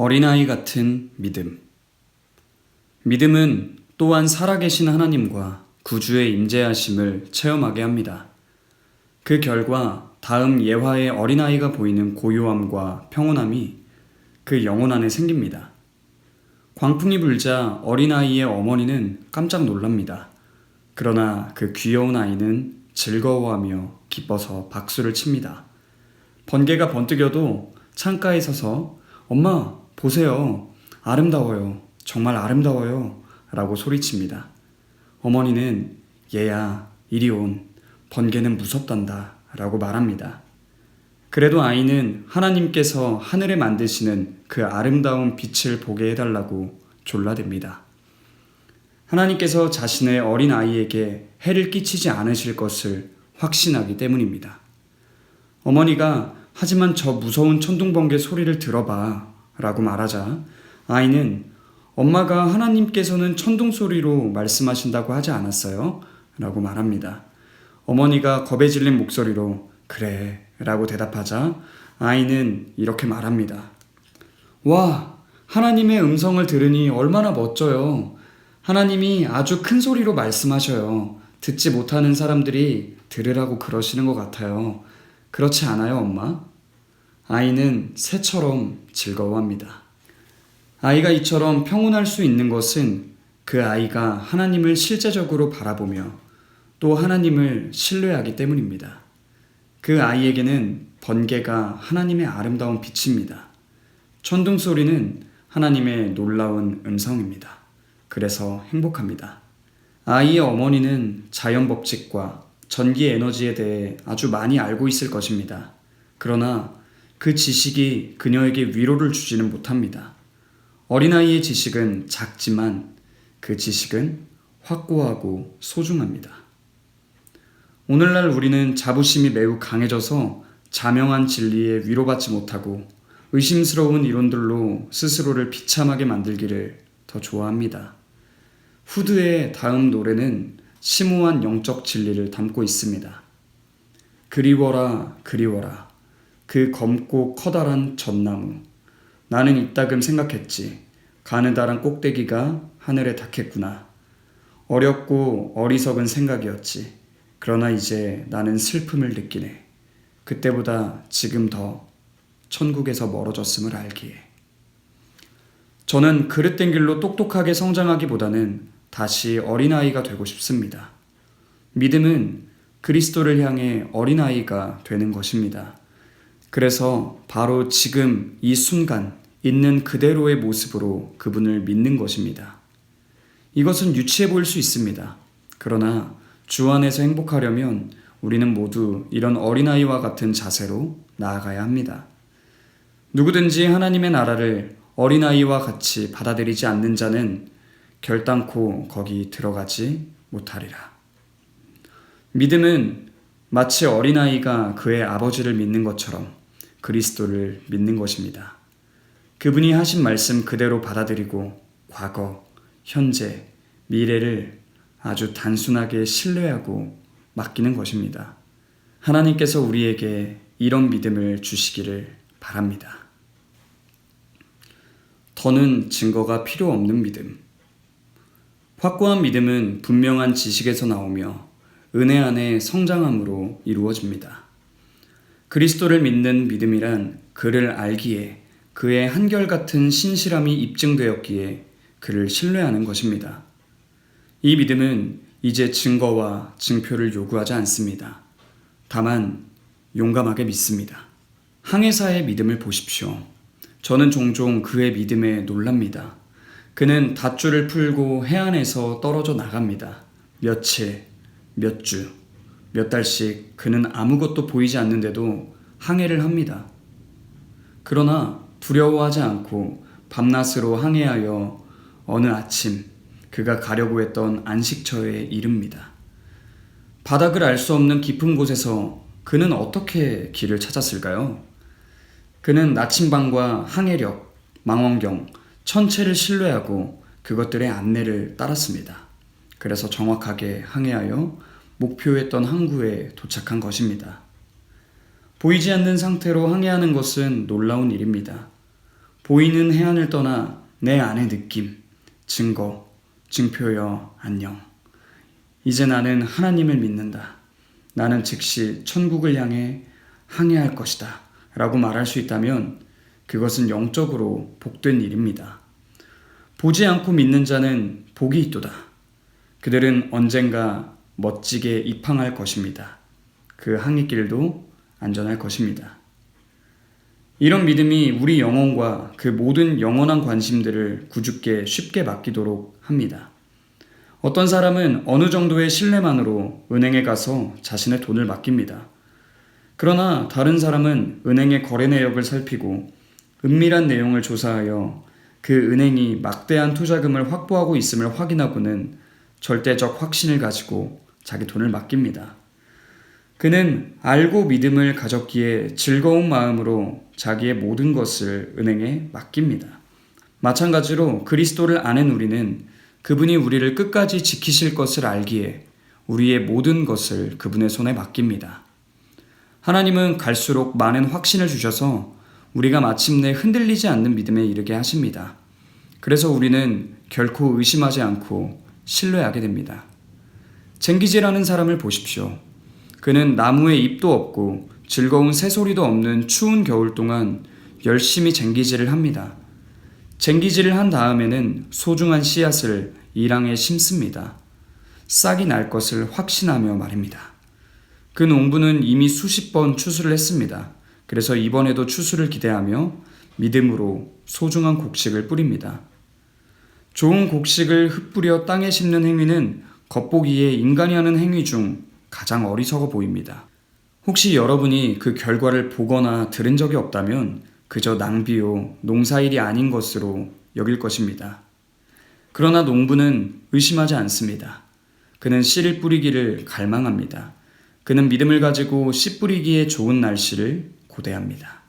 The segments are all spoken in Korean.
어린아이 같은 믿음. 믿음은 또한 살아계신 하나님과 구주의 임재하심을 체험하게 합니다. 그 결과 다음 예화의 어린아이가 보이는 고요함과 평온함이 그 영혼 안에 생깁니다. 광풍이 불자 어린아이의 어머니는 깜짝 놀랍니다. 그러나 그 귀여운 아이는 즐거워하며 기뻐서 박수를 칩니다. 번개가 번뜩여도 창가에 서서 엄마 보세요. 아름다워요. 정말 아름다워요. 라고 소리칩니다. 어머니는 얘야 이리 온. 번개는 무섭단다. 라고 말합니다. 그래도 아이는 하나님께서 하늘에 만드시는 그 아름다운 빛을 보게 해달라고 졸라댑니다. 하나님께서 자신의 어린 아이에게 해를 끼치지 않으실 것을 확신하기 때문입니다. 어머니가 하지만 저 무서운 천둥번개 소리를 들어봐 라고 말하자 아이는 엄마가 하나님께서는 천둥 소리로 말씀하신다고 하지 않았어요? 라고 말합니다. 어머니가 겁에 질린 목소리로 그래 라고 대답하자 아이는 이렇게 말합니다. 와, 하나님의 음성을 들으니 얼마나 멋져요. 하나님이 아주 큰 소리로 말씀하셔요. 듣지 못하는 사람들이 들으라고 그러시는 것 같아요. 그렇지 않아요, 엄마? 아이는 새처럼 즐거워합니다. 아이가 이처럼 평온할 수 있는 것은 그 아이가 하나님을 실제적으로 바라보며 또 하나님을 신뢰하기 때문입니다. 그 아이에게는 번개가 하나님의 아름다운 빛입니다. 천둥 소리는 하나님의 놀라운 음성입니다. 그래서 행복합니다. 아이의 어머니는 자연 법칙과 전기 에너지에 대해 아주 많이 알고 있을 것입니다. 그러나 그 지식이 그녀에게 위로를 주지는 못합니다. 어린아이의 지식은 작지만 그 지식은 확고하고 소중합니다. 오늘날 우리는 자부심이 매우 강해져서 자명한 진리에 위로받지 못하고 의심스러운 이론들로 스스로를 비참하게 만들기를 더 좋아합니다. 후드의 다음 노래는 심오한 영적 진리를 담고 있습니다. 그리워라 그리워라 그 검고 커다란 전나무 나는 이따금 생각했지 가느다란 꼭대기가 하늘에 닿겠구나. 어렵고 어리석은 생각이었지. 그러나 이제 나는 슬픔을 느끼네. 그때보다 지금 더 천국에서 멀어졌음을 알기에. 저는 그릇된 길로 똑똑하게 성장하기보다는 다시 어린아이가 되고 싶습니다. 믿음은 그리스도를 향해 어린아이가 되는 것입니다. 그래서 바로 지금 이 순간 있는 그대로의 모습으로 그분을 믿는 것입니다. 이것은 유치해 보일 수 있습니다. 그러나 주 안에서 행복하려면 우리는 모두 이런 어린아이와 같은 자세로 나아가야 합니다. 누구든지 하나님의 나라를 어린아이와 같이 받아들이지 않는 자는 결단코 거기 들어가지 못하리라. 믿음은 마치 어린아이가 그의 아버지를 믿는 것처럼 그리스도를 믿는 것입니다. 그분이 하신 말씀 그대로 받아들이고 과거, 현재, 미래를 아주 단순하게 신뢰하고 맡기는 것입니다. 하나님께서 우리에게 이런 믿음을 주시기를 바랍니다. 더는 증거가 필요 없는 믿음. 확고한 믿음은 분명한 지식에서 나오며 은혜 안에 성장함으로 이루어집니다. 그리스도를 믿는 믿음이란 그를 알기에 그의 한결같은 신실함이 입증되었기에 그를 신뢰하는 것입니다. 이 믿음은 이제 증거와 증표를 요구하지 않습니다. 다만 용감하게 믿습니다. 항해사의 믿음을 보십시오. 저는 종종 그의 믿음에 놀랍니다. 그는 닷줄을 풀고 해안에서 떨어져 나갑니다. 며칠, 몇 주, 몇 달씩 그는 아무것도 보이지 않는데도 항해를 합니다. 그러나 두려워하지 않고 밤낮으로 항해하여 어느 아침 그가 가려고 했던 안식처에 이릅니다. 바닥을 알 수 없는 깊은 곳에서 그는 어떻게 길을 찾았을까요? 그는 나침반과 항해력, 망원경, 천체를 신뢰하고 그것들의 안내를 따랐습니다. 그래서 정확하게 항해하여 목표했던 항구에 도착한 것입니다. 보이지 않는 상태로 항해하는 것은 놀라운 일입니다. 보이는 해안을 떠나 내 안의 느낌, 증거, 증표여 안녕. 이제 나는 하나님을 믿는다. 나는 즉시 천국을 향해 항해할 것이다. 라고 말할 수 있다면 그것은 영적으로 복된 일입니다. 보지 않고 믿는 자는 복이 있도다. 그들은 언젠가 멋지게 입항할 것입니다. 그 항해길도 안전할 것입니다. 이런 믿음이 우리 영혼과 그 모든 영원한 관심들을 구주께 쉽게 맡기도록 합니다. 어떤 사람은 어느 정도의 신뢰만으로 은행에 가서 자신의 돈을 맡깁니다. 그러나 다른 사람은 은행의 거래 내역을 살피고 은밀한 내용을 조사하여 그 은행이 막대한 투자금을 확보하고 있음을 확인하고는 절대적 확신을 가지고 자기 돈을 맡깁니다. 그는 알고 믿음을 가졌기에 즐거운 마음으로 자기의 모든 것을 은행에 맡깁니다. 마찬가지로 그리스도를 아는 우리는 그분이 우리를 끝까지 지키실 것을 알기에 우리의 모든 것을 그분의 손에 맡깁니다. 하나님은 갈수록 많은 확신을 주셔서 우리가 마침내 흔들리지 않는 믿음에 이르게 하십니다. 그래서 우리는 결코 의심하지 않고 신뢰하게 됩니다. 쟁기질하는 사람을 보십시오. 그는 나무에 잎도 없고 즐거운 새소리도 없는 추운 겨울 동안 열심히 쟁기질을 합니다. 쟁기질을 한 다음에는 소중한 씨앗을 이랑에 심습니다. 싹이 날 것을 확신하며 말입니다. 그 농부는 이미 수십 번 추수를 했습니다. 그래서 이번에도 추수를 기대하며 믿음으로 소중한 곡식을 뿌립니다. 좋은 곡식을 흩뿌려 땅에 심는 행위는 겉보기에 인간이 하는 행위 중 가장 어리석어 보입니다. 혹시 여러분이 그 결과를 보거나 들은 적이 없다면 그저 낭비요, 농사일이 아닌 것으로 여길 것입니다. 그러나 농부는 의심하지 않습니다. 그는 씨를 뿌리기를 갈망합니다. 그는 믿음을 가지고 씨 뿌리기에 좋은 날씨를 고대합니다.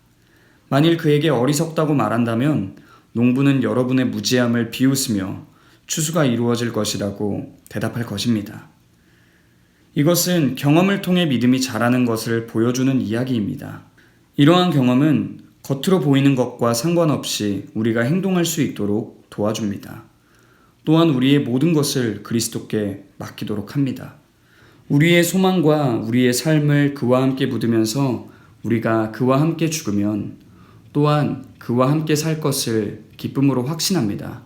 만일 그에게 어리석다고 말한다면 농부는 여러분의 무지함을 비웃으며 추수가 이루어질 것이라고 대답할 것입니다. 이것은 경험을 통해 믿음이 자라는 것을 보여주는 이야기입니다. 이러한 경험은 겉으로 보이는 것과 상관없이 우리가 행동할 수 있도록 도와줍니다. 또한 우리의 모든 것을 그리스도께 맡기도록 합니다. 우리의 소망과 우리의 삶을 그와 함께 묻으면서 우리가 그와 함께 죽으면 또한 그와 함께 살 것을 기쁨으로 확신합니다.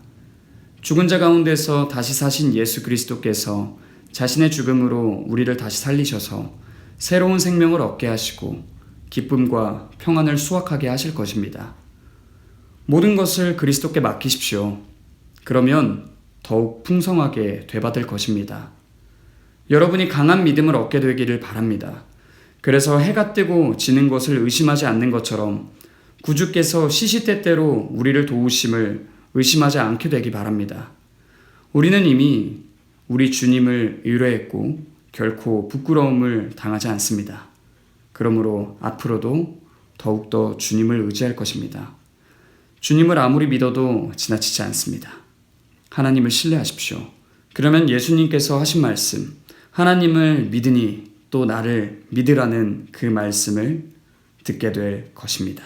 죽은 자 가운데서 다시 사신 예수 그리스도께서 자신의 죽음으로 우리를 다시 살리셔서 새로운 생명을 얻게 하시고 기쁨과 평안을 수확하게 하실 것입니다. 모든 것을 그리스도께 맡기십시오. 그러면 더욱 풍성하게 되받을 것입니다. 여러분이 강한 믿음을 얻게 되기를 바랍니다. 그래서 해가 뜨고 지는 것을 의심하지 않는 것처럼 구주께서 시시때때로 우리를 도우심을 의심하지 않게 되기 바랍니다. 우리는 이미 우리 주님을 의뢰했고 결코 부끄러움을 당하지 않습니다. 그러므로 앞으로도 더욱더 주님을 의지할 것입니다. 주님을 아무리 믿어도 지나치지 않습니다. 하나님을 신뢰하십시오. 그러면 예수님께서 하신 말씀, 하나님을 믿으니 또 나를 믿으라는 그 말씀을 듣게 될 것입니다.